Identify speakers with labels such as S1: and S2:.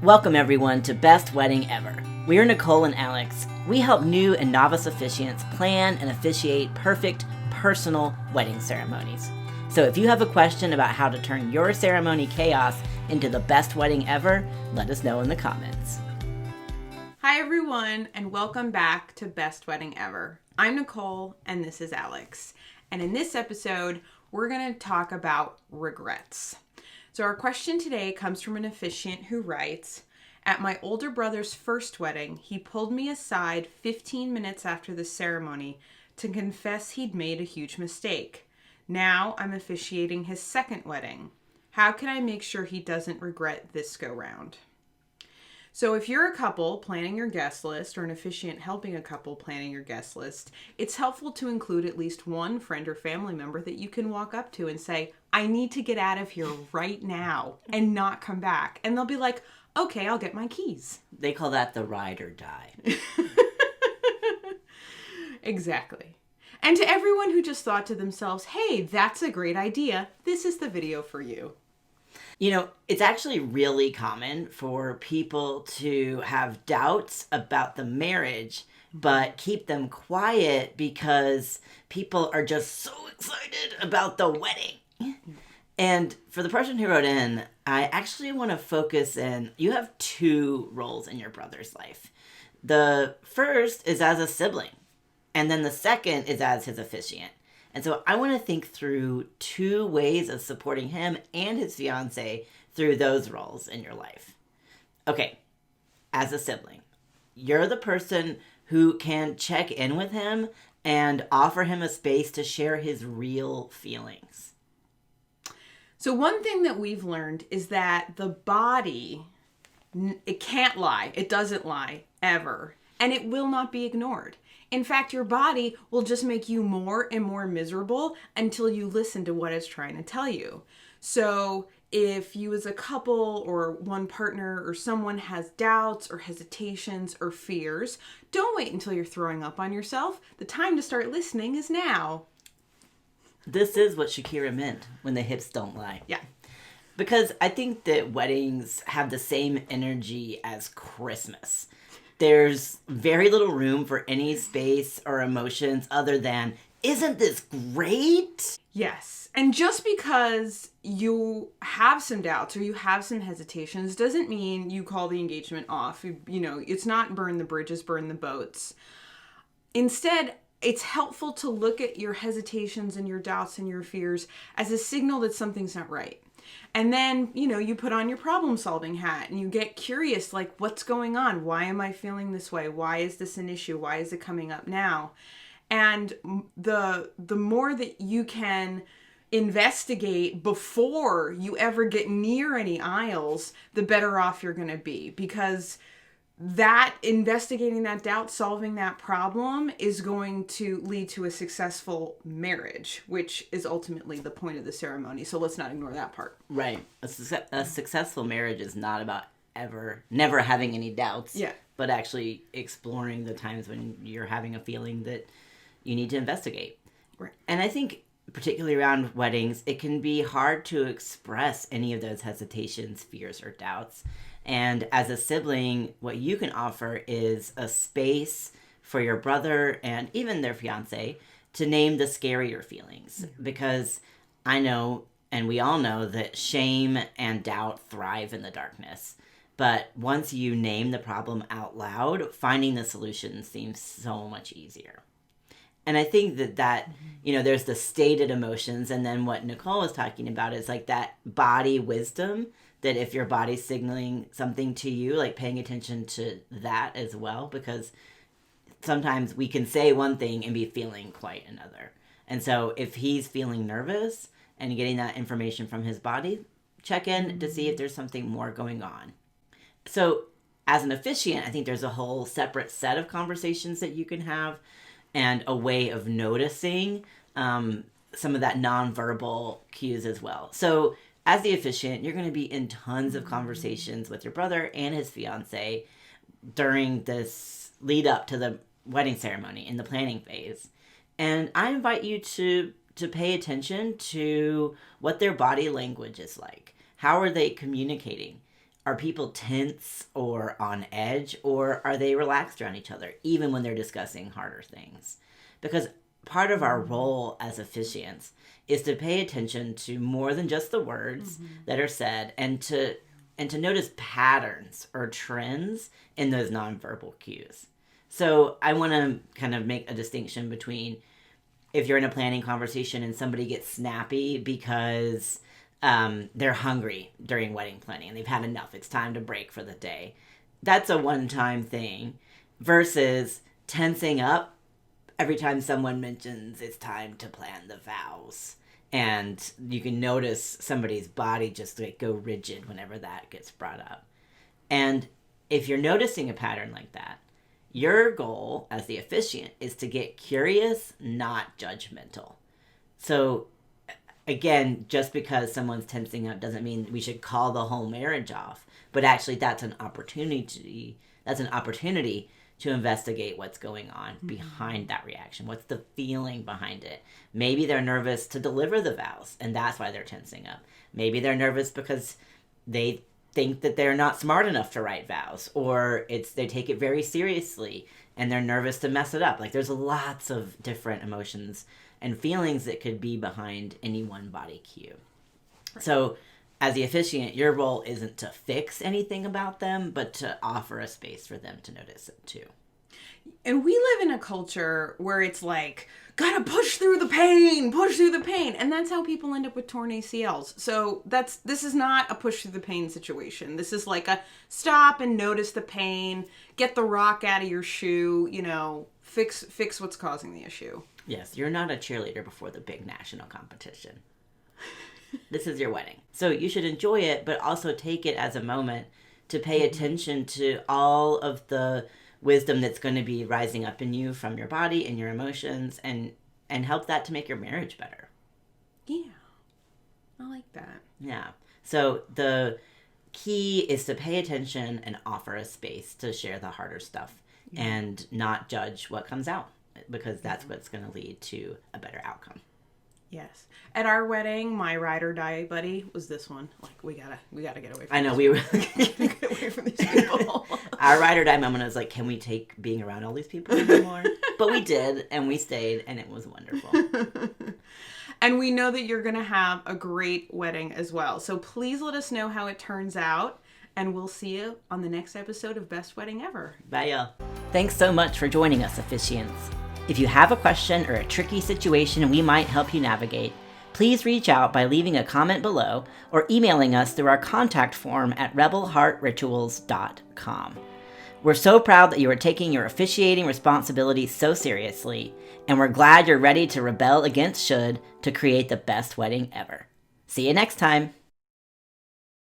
S1: Welcome everyone to Best Wedding Ever. We are Nicole and Alex. We help new and novice officiants plan and officiate perfect, personal wedding ceremonies. So if you have a question about how to turn your ceremony chaos into the best wedding ever, let us know in the comments.
S2: Hi everyone, and welcome back to Best Wedding Ever. I'm Nicole, and this is Alex. And in this episode, we're going to talk about regrets. So our question today comes from an officiant who writes, "At my older brother's first wedding, he pulled me aside 15 minutes after the ceremony to confess he'd made a huge mistake. Now I'm officiating his second wedding. How can I make sure he doesn't regret this go round?" So if you're a couple planning your guest list or an officiant helping a couple planning your guest list, it's helpful to include at least one friend or family member that you can walk up to and say, "I need to get out of here right now," and not come back. And they'll be like, "Okay, I'll get my keys."
S1: They call that the ride or die.
S2: Exactly. And to everyone who just thought to themselves, "Hey, that's a great idea," this is the video for you.
S1: You know, it's actually really common for people to have doubts about the marriage, but keep them quiet because people are just so excited about the wedding. And for the person who wrote in, I actually want to focus in. You have two roles in your brother's life. The first is as a sibling, and then the second is as his officiant. And so I want to think through two ways of supporting him and his fiance through those roles in your life. Okay, as a sibling, you're the person who can check in with him and offer him a space to share his real feelings.
S2: So one thing that we've learned is that the body, it can't lie. It doesn't lie, ever. And it will not be ignored. In fact, your body will just make you more and more miserable until you listen to what it's trying to tell you. So if you as a couple or one partner or someone has doubts or hesitations or fears, don't wait until you're throwing up on yourself. The time to start listening is now.
S1: This is what Shakira meant when the hips don't lie.
S2: Yeah.
S1: Because I think that weddings have the same energy as Christmas. There's very little room for any space or emotions other than, "Isn't this great?"
S2: Yes. And just because you have some doubts or you have some hesitations doesn't mean you call the engagement off. You know, it's not burn the bridges, burn the boats. Instead, it's helpful to look at your hesitations and your doubts and your fears as a signal that something's not right. And then, you put on your problem-solving hat and you get curious, like, what's going on? Why am I feeling this way? Why is this an issue? Why is it coming up now? And the more that you can investigate before you ever get near any aisles, the better off you're going to be. Because that investigating that doubt, solving that problem is going to lead to a successful marriage, which is ultimately the point of the ceremony. So let's not ignore that part.
S1: Right. A successful marriage is not about never having any doubts, but actually exploring the times when you're having a feeling that you need to investigate.
S2: Right.
S1: And I think particularly around weddings, it can be hard to express any of those hesitations, fears, or doubts. And as a sibling, what you can offer is a space for your brother and even their fiance to name the scarier feelings. Mm-hmm. Because I know, and we all know, that shame and doubt thrive in the darkness. But once you name the problem out loud, finding the solution seems so much easier. And I think that there's the stated emotions, and then what Nicole was talking about is like that body wisdom, that if your body's signaling something to you, like paying attention to that as well, because sometimes we can say one thing and be feeling quite another. And so if he's feeling nervous and getting that information from his body, check in to see if there's something more going on. So as an officiant, I think there's a whole separate set of conversations that you can have and a way of noticing some of that nonverbal cues as well. So as the officiant, you're going to be in tons of conversations with your brother and his fiance during this lead up to the wedding ceremony in the planning phase. And I invite you to pay attention to what their body language is like. How are they communicating? are people tense or on edge, or are they relaxed around each other, even when they're discussing harder things? Because part of our role as officiants is to pay attention to more than just the words that are said, and to notice patterns or trends in those nonverbal cues. So I want to kind of make a distinction between if you're in a planning conversation and somebody gets snappy because they're hungry during wedding planning and they've had enough, it's time to break for the day. That's a one-time thing versus tensing up every time someone mentions it's time to plan the vows. And you can notice somebody's body just like go rigid whenever that gets brought up. And if you're noticing a pattern like that, your goal as the officiant is to get curious, not judgmental. So again, just because someone's tensing up doesn't mean we should call the whole marriage off, but actually that's an opportunity to investigate what's going on behind that reaction. What's the feeling behind it? Maybe they're nervous to deliver the vows, and that's why they're tensing up. Maybe they're nervous because they think that they're not smart enough to write vows, or they take it very seriously and they're nervous to mess it up. Like, there's lots of different emotions and feelings that could be behind any one body cue. So as the officiant, your role isn't to fix anything about them, but to offer a space for them to notice it too.
S2: And we live in a culture where it's like, gotta push through the pain. And that's how people end up with torn ACLs. So this is not a push through the pain situation. This is like a stop and notice the pain, get the rock out of your shoe, fix what's causing the issue.
S1: Yes, you're not a cheerleader before the big national competition. This is your wedding. So you should enjoy it, but also take it as a moment to pay attention to all of the wisdom that's going to be rising up in you from your body and your emotions, and help that to make your marriage better.
S2: Yeah, I like that.
S1: Yeah. So the key is to pay attention and offer a space to share the harder stuff and not judge what comes out, because that's what's going to lead to a better outcome.
S2: Yes. At our wedding, my ride or die buddy was this one. Like, we gotta get away from
S1: I know, we were
S2: get away from these people.
S1: Our ride or die moment was like, can we take being around all these people anymore? But we did, and we stayed, and it was wonderful.
S2: And we know that you're gonna have a great wedding as well. So please let us know how it turns out, and we'll see you on the next episode of Best Wedding Ever.
S1: Bye, y'all. Thanks so much for joining us, officiants. If you have a question or a tricky situation we might help you navigate, please reach out by leaving a comment below or emailing us through our contact form at rebelheartrituals.com. We're so proud that you are taking your officiating responsibility so seriously, and we're glad you're ready to rebel against should to create the best wedding ever. See you next time.